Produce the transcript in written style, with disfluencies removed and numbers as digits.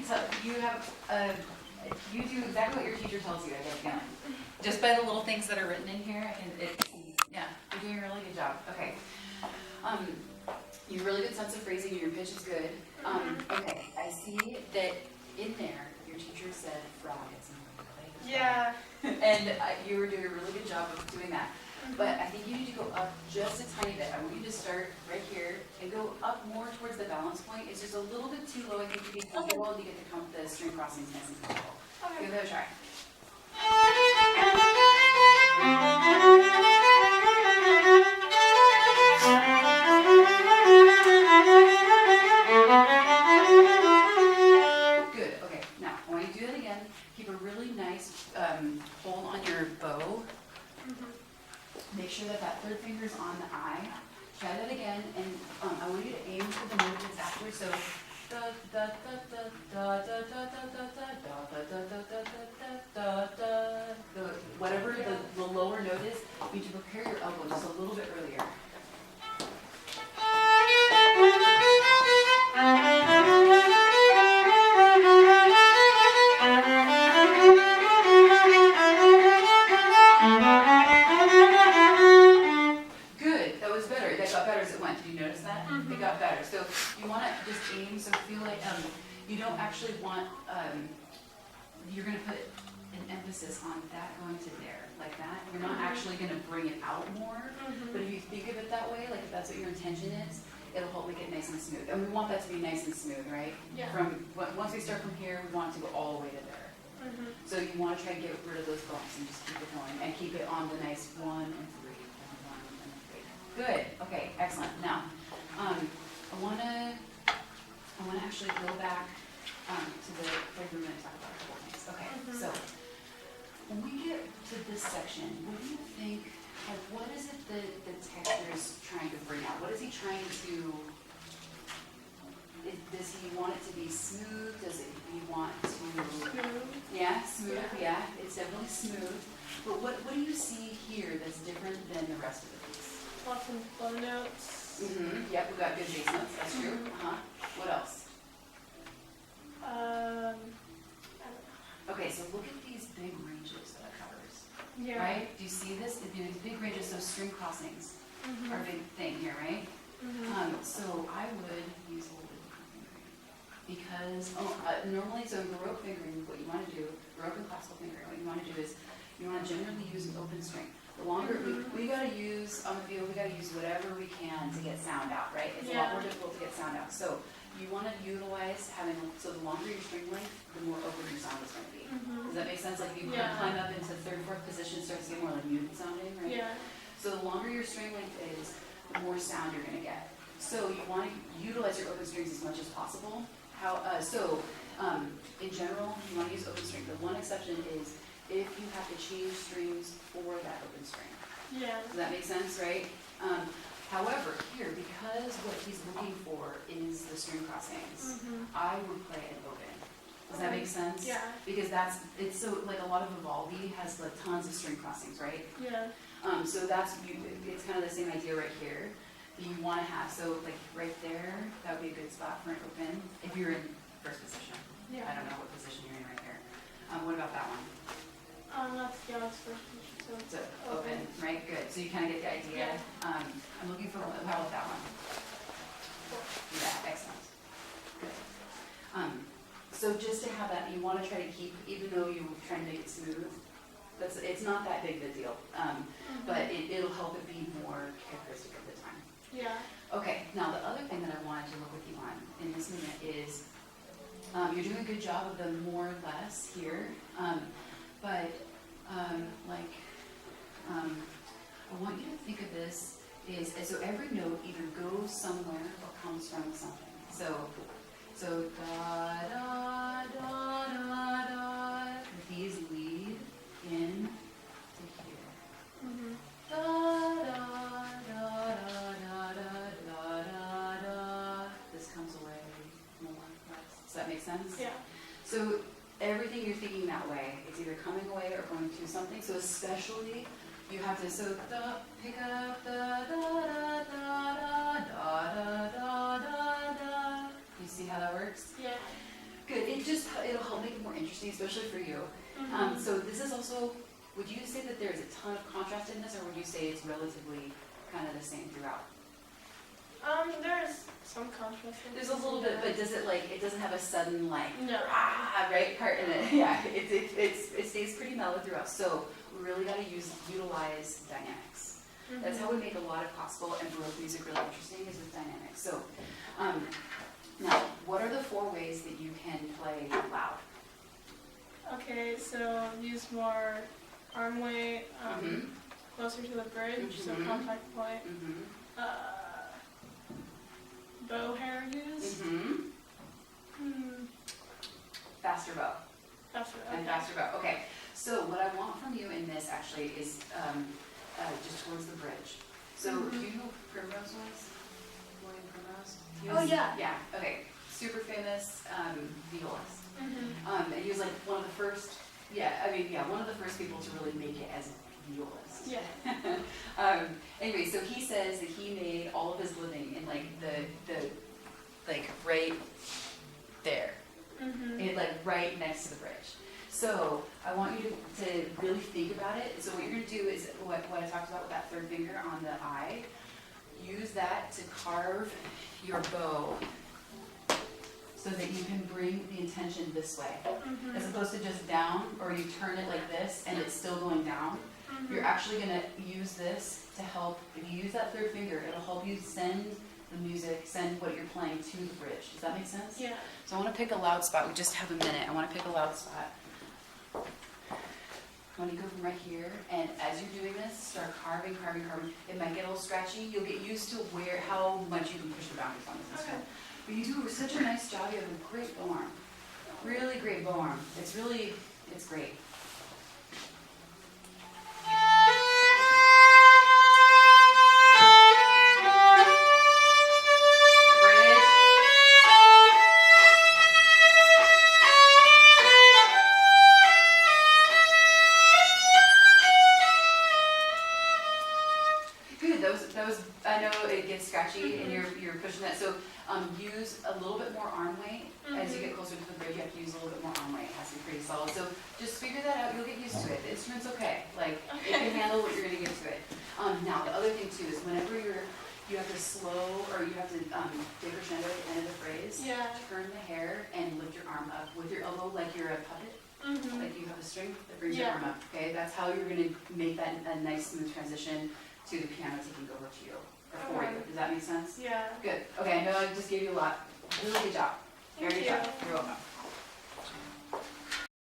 tell, you do exactly what your teacher tells you, I get a feeling. Just by the little things that are written in here, yeah, you're doing a really good job. Okay. You have a really good sense of phrasing and your pitch is good. Okay, I see that in there, your teacher said frog at some point, right? Yeah. And you were doing a really good job of doing that. But I think you need to go up just a tiny bit. I want you to start right here and go up more towards the balance point. It's just a little bit too low. I think you can comfortable and you get to count the string crossings nice and comfortable. Okay. Give it a try. Good. Okay. Now, I want you to do that again. Keep a really nice hold on your bow. Make sure that that third finger is on the eye. Try that again, and I want you to aim for the note that's after. So, da da da da da da da da da da da da da da da. Whatever the lower note is, you need to prepare your elbow just a little bit earlier. Good. That was better. That got better as it went. Did you notice that? It got better. So you want to just aim. So feel like you don't actually want. You're going to put an emphasis on that going to there, like that. You're not actually going to bring it out more. But if you think of it that way, like if that's what your intention is, it'll help make it nice and smooth. And we want that to be nice and smooth, right? Yeah. Once we start from here, we want it to go all the way to there. So you want to try and get rid of those bumps and just keep it going and keep it on the nice 1 and 3 and 1 and 3. Good. Okay. Excellent. Now, I want to actually go back to the break room and talk about a couple things. Okay. So when we get to this section, what do you think? Like, what is it that the texter is trying to bring out? What is he trying to? Does he want it to be smooth? Does he want to? Smooth. Yeah, smooth. Yeah, it's definitely smooth. But what do you see here that's different than the rest of the piece? Lots of low notes. Yep, we got good bass notes. That's true. What else? I don't know. Okay, so look at these big ranges that it covers. Yeah. Right? Do you see this? These big ranges, so string crossings are a big thing here, right? So I would use a little bit different fingering because normally, so in Baroque fingering, what you want to do, Baroque and classical fingering, what you want to do is you want to generally use an open string. The longer we got to use on the field, we got to use whatever we can to get sound out, right? It's a lot more difficult to get sound out. So you want to utilize having, so the longer your string length, the more open your sound is going to be. Does that make sense? Like you climb up into third, fourth position, it starts to get more like muted sounding, right? Yeah. So the longer your string length is, the more sound you're going to get. So you want to utilize your open strings as much as possible. In general, you want to use open string. The one exception is if you have to change strings for that open string. Yeah. Does that make sense, right? However, here, because what he's looking for is the string crossings, I would play it open. Does that make sense? Yeah. Because it's so, like a lot of Vivaldi has like tons of string crossings, right? Yeah. So it's kind of the same idea right here. You want to have, so like right there, that would be a good spot for an open if you're in first position. Yeah. I don't know what position you're in right there. What about that one? That's first position. So open, right? Good. So you kind of get the idea. Yeah. I'm looking for, how about that one? Yeah, excellent. Good. So just to have that, you want to try to keep, even though you're trying to make it smooth, it's not that big of a deal, but it'll help it be more characteristic of the time. Yeah. Okay, now the other thing that I wanted to look with you on in this minute is you're doing a good job of the more or less here, but I want you to think of this so every note either goes somewhere or comes from something. So da da da da da. These lead in to here. Da da da da da da da da. This comes away more less. Does that make sense? Yeah. So everything you're thinking that way, it's either coming away or going to something. So especially you have to pick up the da da da da da da da da da. You see how that works? Yeah. Good, it'll help make it more interesting, especially for you. So this is also, would you say that there's a ton of contrast in this, or would you say it's relatively kind of the same throughout? There's some contrast. There's a little bit, but does it like, it doesn't have a sudden like, No. right part in it? Yeah, it stays pretty mellow throughout. So we really got to utilize dynamics. That's how we make a lot of classical and Baroque music really interesting, is with dynamics. So now, what are the 4 ways that you can play loud? Okay, so use more arm weight, closer to the bridge, so contact point. Bow hair use. Faster bow. Faster, And okay. faster bow. Okay. So what I want from you in this actually is just towards the bridge. So do you know who Primrose was? William Primrose? He Oh, was- yeah. Yeah. Okay. Super famous violist. And he was like one of the first. One of the first people to really make it as a violist. Yeah. Anyway, so he says that he made all of his living in like the like right there, like right next to the bridge. So I want you to really think about it. So what you're gonna do is what I talked about with that 3rd finger on the eye. Use that to carve your bow, so that you can bring the intention this way, as opposed to just down, or you turn it like this and it's still going down. You're actually gonna use this to help. If you use that 3rd finger, it'll help you send the music, send what you're playing to the bridge. Does that make sense? Yeah. So I want to pick a loud spot. We just have a minute. I want to pick a loud spot. I want to go from right here, and as you're doing this, start carving. It might get a little scratchy. You'll get used to how much you can push the boundaries on this instrument. But you do such a nice job. You have a great bow arm. Really great bow arm. It's great. I know it gets scratchy and you're pushing that, so use a little bit more arm weight. As you get closer to the bridge, you have to use a little bit more arm weight. It has to be pretty solid. So just figure that out. You'll get used to it. The instrument's okay. Like, it can handle what you're going to give to it. Now, the other thing too is whenever you have to slow, or you have to decrescendo at the end of the phrase, turn the hair and lift your arm up with your elbow like you're a puppet. Like you have a string that brings your arm up. Okay, that's how you're going to make that a nice smooth transition to the piano taking over to you, or for you. Does that make sense? Yeah. Good. Okay, I know I just gave you a lot. Really good job. Very good job.